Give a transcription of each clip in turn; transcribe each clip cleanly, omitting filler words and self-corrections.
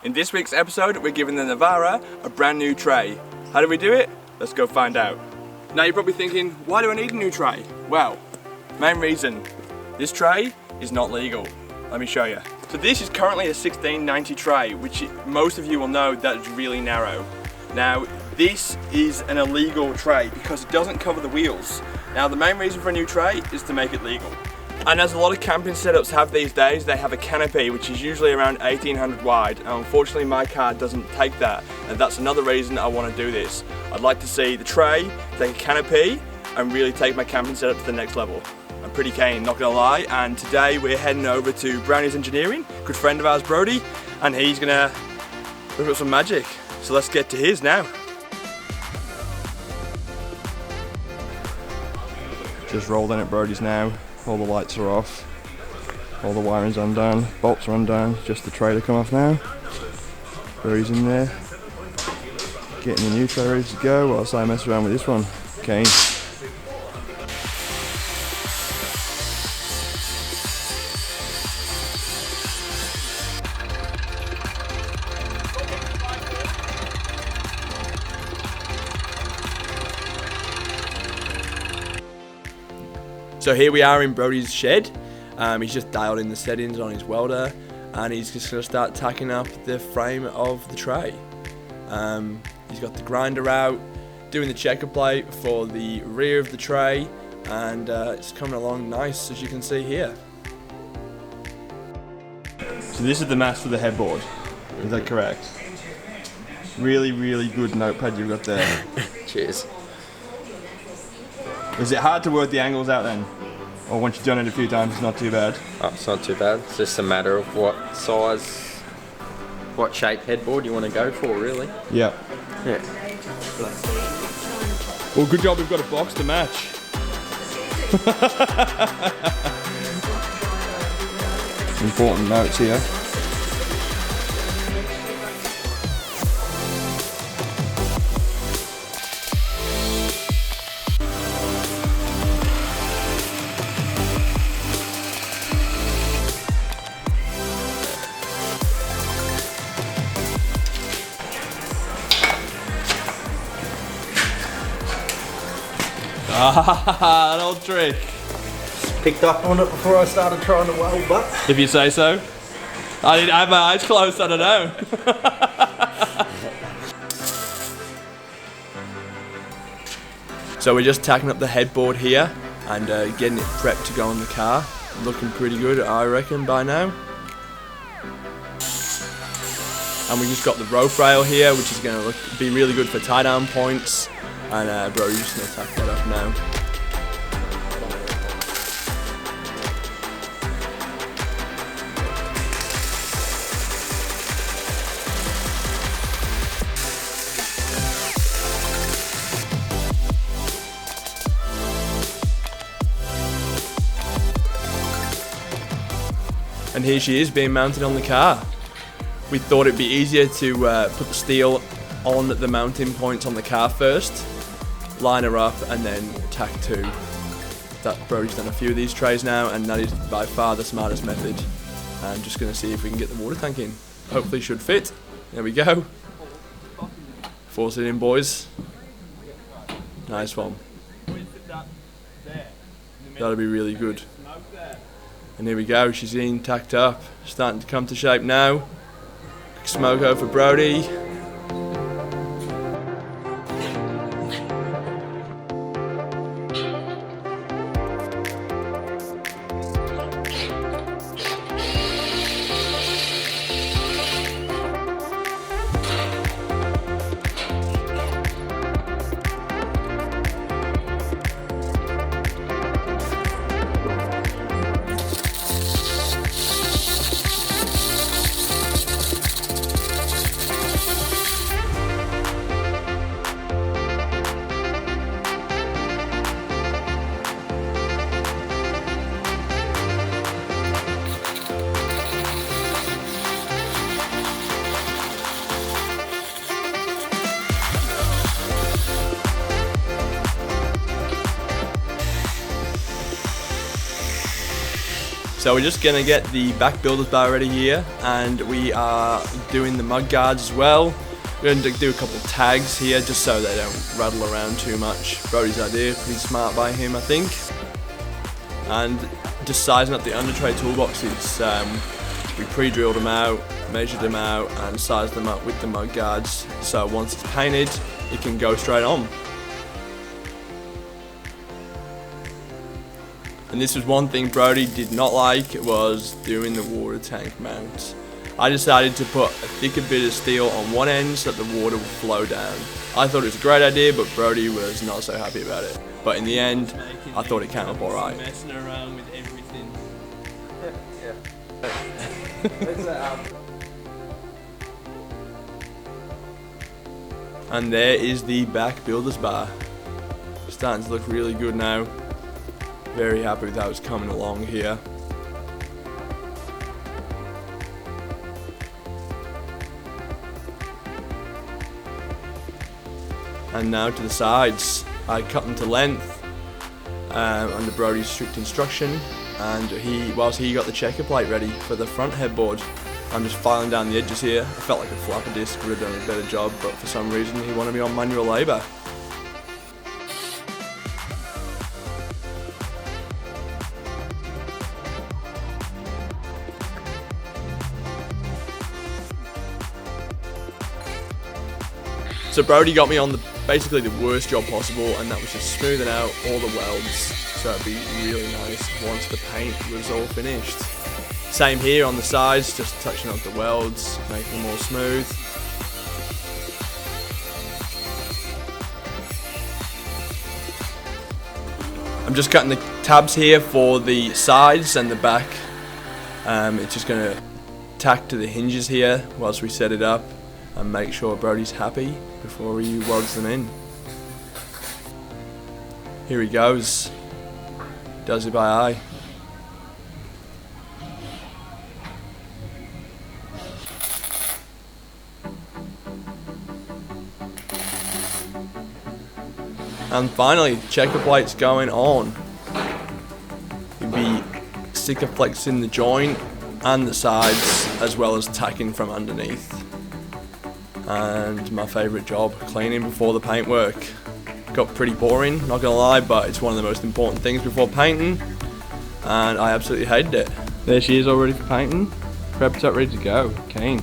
In this week's episode, we're giving the Navara a brand new tray. How do we do it? Let's go find out. Now you're probably thinking, why do I need a new tray? Well, main reason, this tray is not legal. Let me show you. So this is currently a 1690 tray, which most of you will know that is really narrow. Now this is an illegal tray because it doesn't cover the wheels. Now the main reason for a new tray is to make it legal. And as a lot of camping setups have these days, they have a canopy which is usually around 1800 wide. And unfortunately my car doesn't take that, and that's another reason I want to do this. I'd like to see the tray take a canopy and really take my camping setup to the next level. I'm pretty keen, not gonna lie, and today we're heading over to Brownies Engineering, good friend of ours Brody, and he's gonna look up some magic. So let's get to his now. Just rolled in at Brody's now. All the lights are off, all the wiring's undone, bolts are undone, just the tray to come off now. Brody's in there, getting the new tray ready to go whilst I mess around with this one. Okay. So here we are in Brody's shed. He's just dialed in the settings on his welder and he's just going to start tacking up the frame of the tray. He's got the grinder out, doing the checker plate for the rear of the tray, and it's coming along nice, as you can see here. So this is the mast for the headboard, is that correct? Really, really good notepad you've got there. Cheers. Is it hard to work the angles out then? Or once you've done it a few times, it's not too bad? Oh, it's not too bad. It's just a matter of what size, what shape headboard you want to go for, really. Yeah. Yeah. Well, good job we've got a box to match. Important notes here. Ah, an old trick. Picked up on it before I started trying to weld, but If you say so. I didn't have my eyes closed, I don't know. So we're just tacking up the headboard here and getting it prepped to go in the car. Looking pretty good, I reckon, by now. And we just got the rope rail here, which is going to be really good for tie down points. And Brody's just going to tack that up now. And here she is being mounted on the car. We thought it'd be easier to put the steel on the mounting points on the car first, line her up, and then tack two. Brody's done a few of these trays now, and that is by far the smartest method. I'm just going to see if we can get the water tank in. Hopefully should fit. There we go. Force it in, boys. Nice one. That'll be really good. And here we go, she's in, tacked up, starting to come to shape now. Quick smoko for Brody. So we're just gonna get the back builder's bar ready here, and we are doing the mud guards as well. We're going to do a couple of tags here just so they don't rattle around too much. Brody's idea, pretty smart by him I think. And just sizing up the under tray toolboxes. We pre-drilled them out, measured them out and sized them up with the mud guards, so once it's painted it can go straight on. And this was one thing Brody did not like, was doing the water tank mount. I decided to put a thicker bit of steel on one end so that the water would flow down. I thought it was a great idea, but Brody was not so happy about it. But in the end, I thought it came up alright. Messing around with everything. And there is the back builder's bar. Starting to look really good now. Very happy with how it's coming along here. And now to the sides. I cut them to length under Brody's strict instruction, and whilst he got the checker plate ready for the front headboard, I'm just filing down the edges here. I felt like a flapper disc would have done a better job, but for some reason he wanted me on manual labour. So Brody got me on basically the worst job possible, and that was just smoothing out all the welds, so it'd be really nice once the paint was all finished. Same here on the sides, just touching up the welds, making them all smooth. I'm just cutting the tabs here for the sides and the back. It's just going to tack to the hinges here whilst we set it up and make sure Brody's happy before he welds them in. Here he goes. Does it by eye. And finally, checker plate's going on. You'd be sticker flexing the joint and the sides, as well as tacking from underneath. And my favourite job, cleaning before the paintwork. Got pretty boring, not gonna lie, but it's one of the most important things before painting, and I absolutely hated it. There she is, all ready for painting. Prepped up, ready to go. Keen.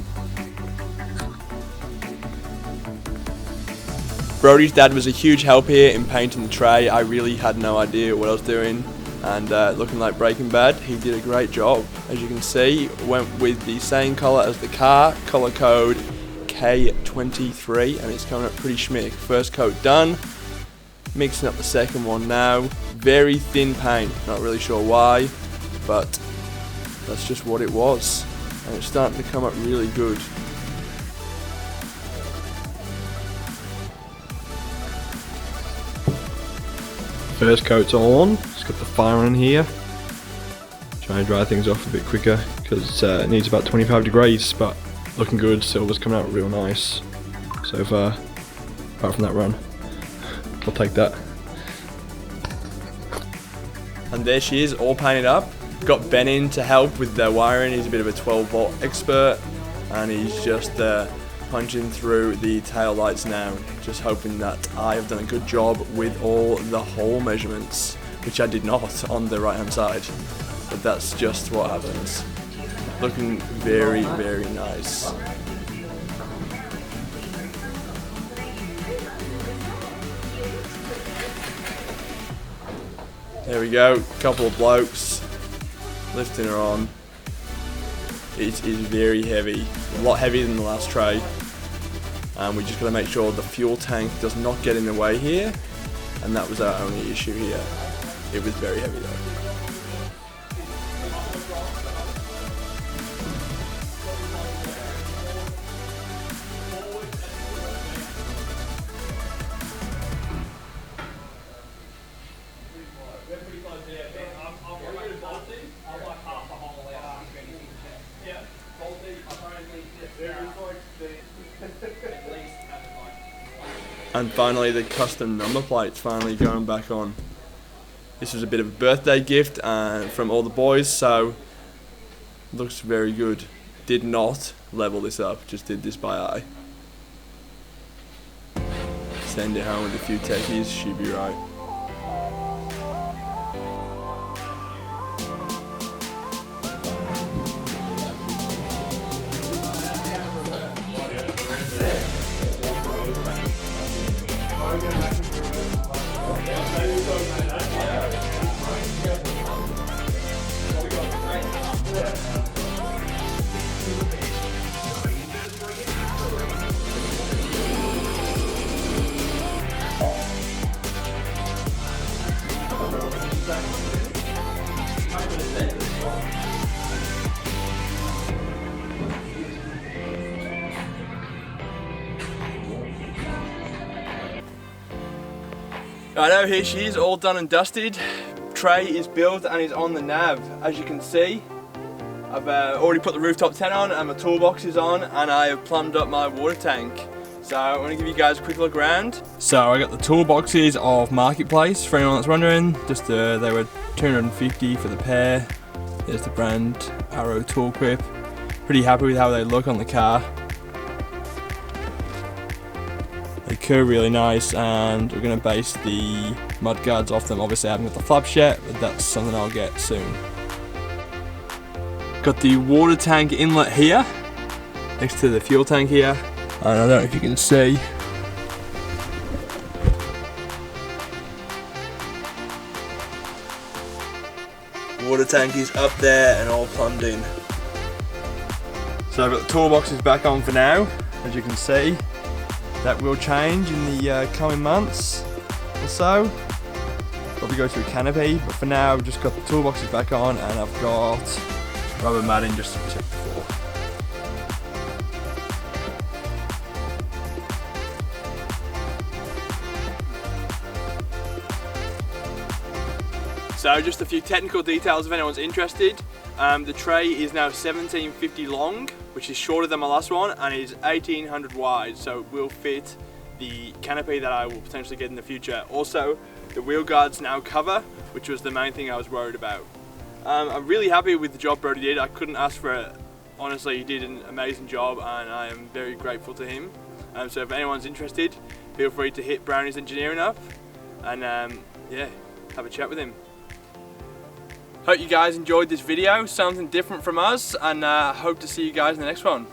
Brody's dad was a huge help here in painting the tray. I really had no idea what I was doing, and looking like Breaking Bad, he did a great job. As you can see, went with the same colour as the car, colour code K23, and it's coming up pretty schmick. First coat done, mixing up the second one now. Very thin paint, not really sure why, but that's just what it was, and it's starting to come up really good. First coat's on, it's got the fire in here. Trying to dry things off a bit quicker because it needs about 25 degrees, but looking good. Silver's coming out real nice so far, apart from that run. I'll take that. And there she is, all painted up. Got Ben in to help with the wiring. He's a bit of a 12-volt expert, and he's just punching through the tail lights now, just hoping that I have done a good job with all the hole measurements, which I did not on the right hand side, but that's just what happens. Looking very, very nice. There we go, couple of blokes lifting her on. It is very heavy, a lot heavier than the last tray. We just got to make sure the fuel tank does not get in the way here, and that was our only issue here. It was very heavy though. And finally the custom number plate's finally going back on. This was a bit of a birthday gift from all the boys, so Looks very good. Did not level this up, just did this by eye. Send it home with a few techies, she'd be right. Righto, here she is, all done and dusted. Tray is built and is on the nav. As you can see, I've already put the rooftop tent on and my toolbox is on, and I have plumbed up my water tank. So I'm going to give you guys a quick look around. So I got the toolboxes of Marketplace, for anyone that's wondering. Just they were $250 for the pair. There's the brand Arrow Tool Grip. Pretty happy with how they look on the car. They curve really nice, and we're going to base the mud guards off them. Obviously I haven't got the flaps yet, but that's something I'll get soon. Got the water tank inlet here, next to the fuel tank here. And I don't know if you can see. Water tank is up there and all plumbed in. So I've got the toolboxes back on for now, as you can see. That will change in the coming months or so. Probably go through canopy, but for now I've just got the toolboxes back on, and I've got rubber matting just to protect the floor. So just a few technical details if anyone's interested. The tray is now 1750 long, which is shorter than my last one, and is 1800 wide, so it will fit the canopy that I will potentially get in the future. Also, the wheel guards now cover, which was the main thing I was worried about. I'm really happy with the job Brody did. I couldn't ask for it. Honestly, he did an amazing job, and I am very grateful to him. So if anyone's interested, feel free to hit Brownie's Engineering up, and yeah, have a chat with him. Hope you guys enjoyed this video, something different from us, and hope to see you guys in the next one.